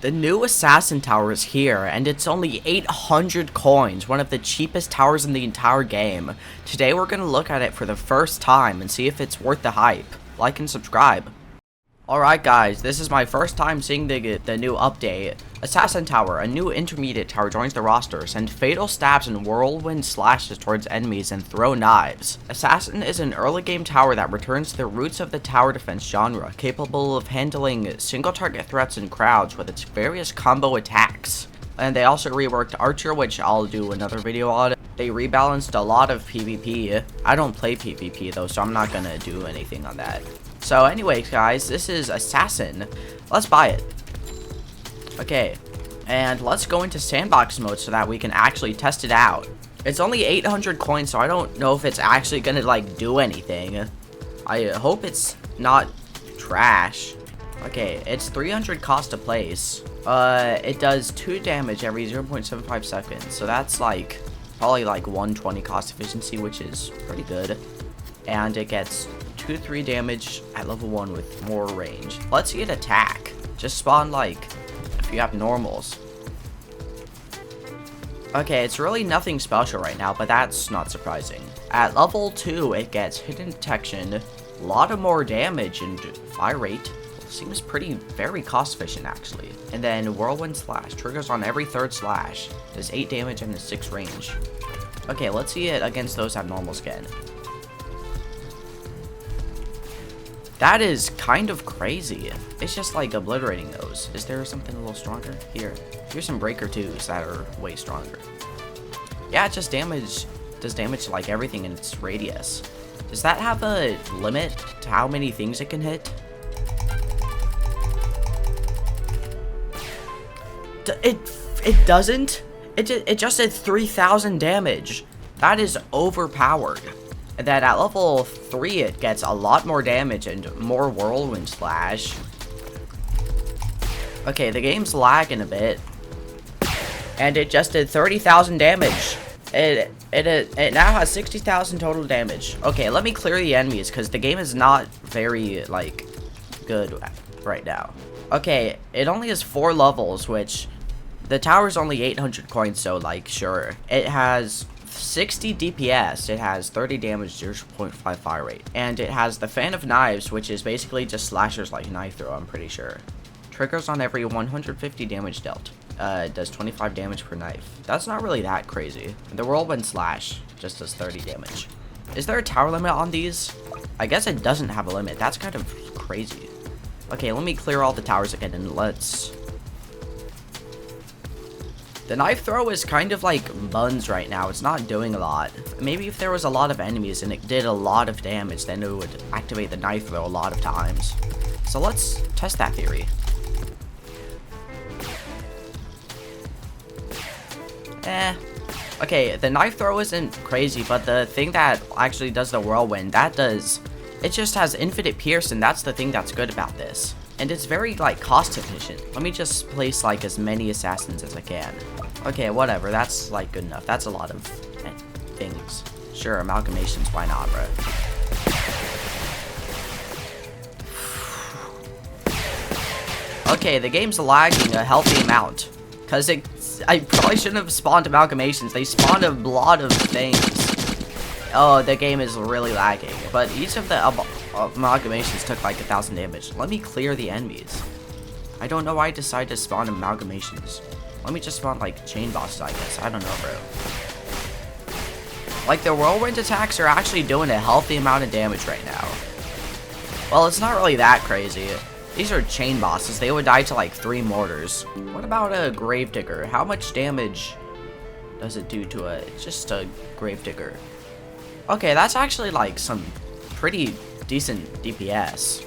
The new assassin tower is here, and it's only 800 coins, one of the cheapest towers in the entire game. Today we're going to look at it for the first time and see if it's worth the hype. Like and subscribe. Alright guys, this is my first time seeing the new update. Assassin Tower, a new intermediate tower joins the roster. Send fatal stabs and whirlwind slashes towards enemies and throw knives. Assassin is an early game tower that returns to the roots of the tower defense genre, capable of handling single target threats and crowds with its various combo attacks. And they also reworked Archer, which I'll do another video on. They rebalanced a lot of PvP. I don't play PvP though, so I'm not gonna do anything on that. So anyways guys, this is Assassin. Let's buy it. Okay, and let's go into Sandbox mode so that we can actually test it out. It's only 800 coins, so I don't know if it's actually gonna like do anything. I hope it's not trash. Okay, it's 300 cost to place. It does 2 damage every 0.75 seconds, so that's like probably like 120 cost efficiency, which is pretty good. And it gets 2-3 damage at level 1 with more range. Let's see it attack. Just spawn like if you have normals. Okay, it's really nothing special right now, but that's not surprising. At level 2, it gets hidden detection, a lot of more damage, and fire rate. Seems very cost efficient actually. And then whirlwind slash triggers on every 3rd slash. Does 8 damage and a 6 range. Okay, let's see it against those abnormal skin. That is kind of crazy. It's just like obliterating those. Is there something a little stronger? Here's some breaker 2s that are way stronger. Yeah, it just does damage to like everything in its radius. Does that have a limit to how many things it can hit? It doesn't. It just did 3,000 damage. That is overpowered. And then at level 3, it gets a lot more damage and more whirlwind slash. Okay, the game's lagging a bit. And it just did 30,000 damage. It now has 60,000 total damage. Okay, let me clear the enemies because the game is not very, like, good right now. Okay, it only has 4 levels, which the tower's only 800 coins, so, like, sure. It has 60 DPS, it has 30 damage, 0.5 fire rate, and it has the fan of knives, which is basically just slashers like knife throw, I'm pretty sure. Triggers on every 150 damage dealt. It does 25 damage per knife. That's not really that crazy. The whirlwind slash just does 30 damage. Is there a tower limit on these? I guess it doesn't have a limit. That's kind of crazy. Okay, let me clear all the towers again and let's... The knife throw is kind of like buns right now. It's not doing a lot. Maybe if there was a lot of enemies and it did a lot of damage, then it would activate the knife throw a lot of times. So let's test that theory. Okay, the knife throw isn't crazy, but the thing that actually does the whirlwind, it just has infinite pierce, and that's the thing that's good about this. And it's very, like, cost efficient. Let me just place, like, as many assassins as I can. Okay, whatever. That's, like, good enough. That's a lot of things. Sure, amalgamations. Why not, bro? Okay, the game's lagging a healthy amount. Because I probably shouldn't have spawned amalgamations. They spawned a lot of things. Oh, the game is really lagging. But each of the amalgamations took like 1,000 damage. Let me clear the enemies. I don't know why I decided to spawn amalgamations. Let me just spawn like chain bosses, I guess. I don't know, bro. Like the whirlwind attacks are actually doing a healthy amount of damage right now. Well, it's not really that crazy. These are chain bosses. They would die to like 3 mortars. What about a gravedigger? How much damage does it do to just a gravedigger? Okay, that's actually like some pretty decent DPS.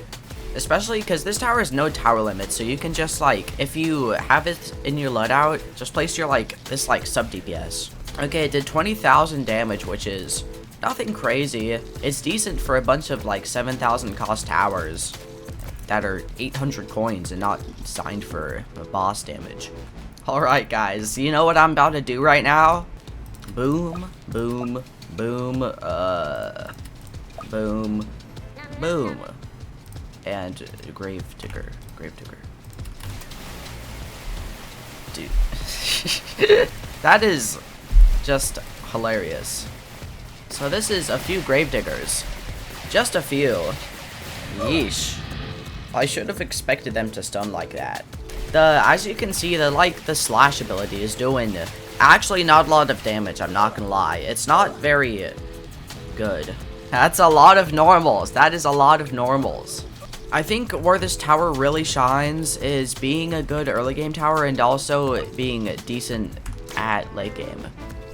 Especially because this tower has no tower limit, so you can just like, if you have it in your loadout, just place your like, this like sub DPS. Okay, it did 20,000 damage, which is nothing crazy. It's decent for a bunch of like 7,000 cost towers that are 800 coins and not designed for boss damage. Alright guys, you know what I'm about to do right now? Boom, boom, boom, boom, boom. And gravedigger. Dude. That is just hilarious. So this is a few gravediggers. Just a few. Yeesh. I should have expected them to stun like that. As you can see, the slash ability is doing actually not a lot of damage, I'm not gonna lie. It's not very good. That's a lot of normals. That is a lot of normals. I think where this tower really shines is being a good early game tower and also being decent at late game.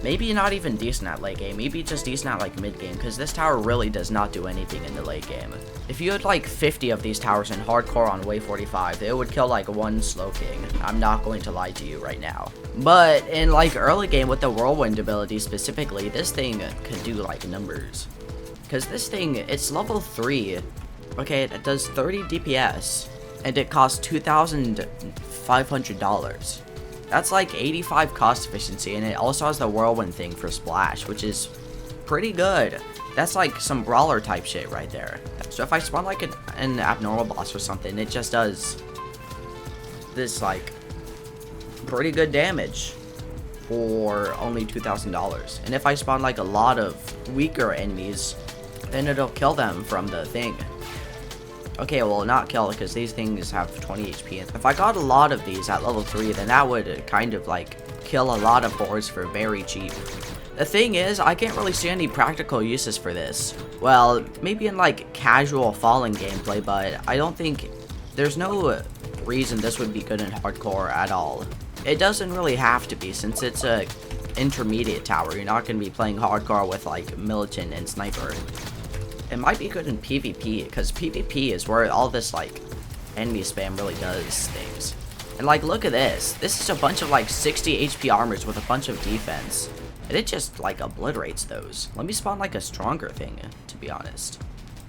Maybe not even decent at late game, maybe just decent at like mid game, because this tower really does not do anything in the late game. If you had like 50 of these towers in hardcore on wave 45, it would kill like one slow king. I'm not going to lie to you right now. But in like early game with the whirlwind ability specifically, this thing could do like numbers. Because this thing, it's level 3. Okay, it does 30 DPS, and it costs $2,500. That's like 85 cost efficiency, and it also has the whirlwind thing for splash, which is pretty good. That's like some brawler type shit right there. So if I spawn like an abnormal boss or something, it just does this like pretty good damage for only $2,000. And if I spawn like a lot of weaker enemies, then it'll kill them from the thing. Okay, well, not kill, because these things have 20 HP. If I got a lot of these at level 3, then that would kind of, like, kill a lot of boards for very cheap. The thing is, I can't really see any practical uses for this. Well, maybe in, like, casual falling gameplay, but I don't think... There's no reason this would be good in hardcore at all. It doesn't really have to be, since it's a intermediate tower. You're not going to be playing hardcore with, like, militant and sniper. It might be good in PvP, because PvP is where all this, like, enemy spam really does things. And, like, look at this. This is a bunch of, like, 60 HP armors with a bunch of defense. And it just, like, obliterates those. Let me spawn, like, a stronger thing, to be honest.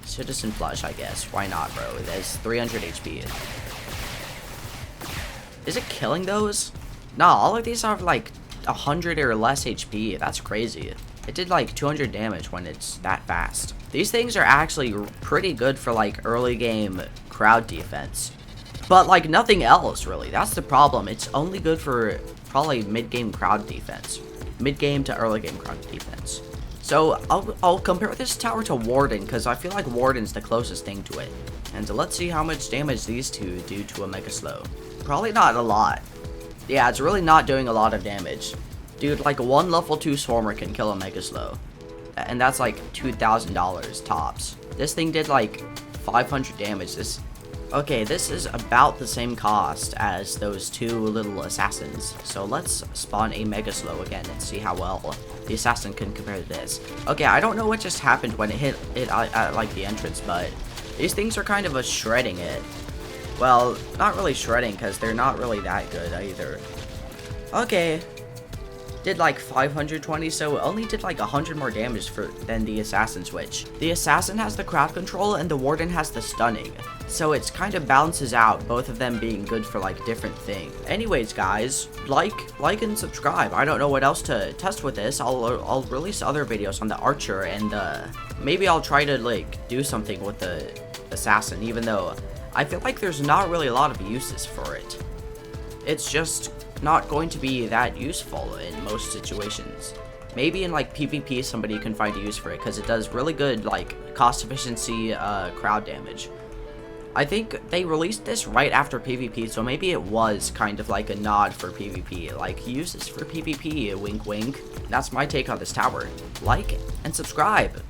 Citizen Flush, I guess. Why not, bro? It has 300 HP. Is it killing those? No, all of these have, like, 100 or less HP. That's crazy. It did like 200 damage when it's that fast. These things are actually pretty good for like early game crowd defense. But like nothing else really. That's the problem. It's only good for probably mid game crowd defense. Mid game to early game crowd defense. So I'll compare this tower to Warden, because I feel like Warden's the closest thing to it. And let's see how much damage these two do to a Mega Slow. Probably not a lot. Yeah, it's really not doing a lot of damage. Dude, like one level 2 Swarmer can kill a Mega Slow. And that's like $2,000 tops. This thing did like 500 damage. Okay, this is about the same cost as those two little assassins. So let's spawn a Mega Slow again and see how well the assassin can compare to this. Okay, I don't know what just happened when it hit it at like the entrance, but these things are kind of shredding it. Well, not really shredding, because they're not really that good either. Okay. Did like 520, so only did like 100 more damage than the assassin switch. The assassin has the crowd control and the warden has the stunning, so it's kind of balances out, both of them being good for like different things. Anyways guys, like and subscribe. I don't know what else to test with this. I'll release other videos on the archer, and maybe I'll try to like do something with the assassin, even though I feel like there's not really a lot of uses for it. It's just not going to be that useful in most situations. Maybe in like PvP somebody can find a use for it, because it does really good like cost efficiency crowd damage. I think they released this right after PvP, so maybe it was kind of like a nod for PvP, like uses for PvP, wink wink. That's my take on this tower. Like and subscribe.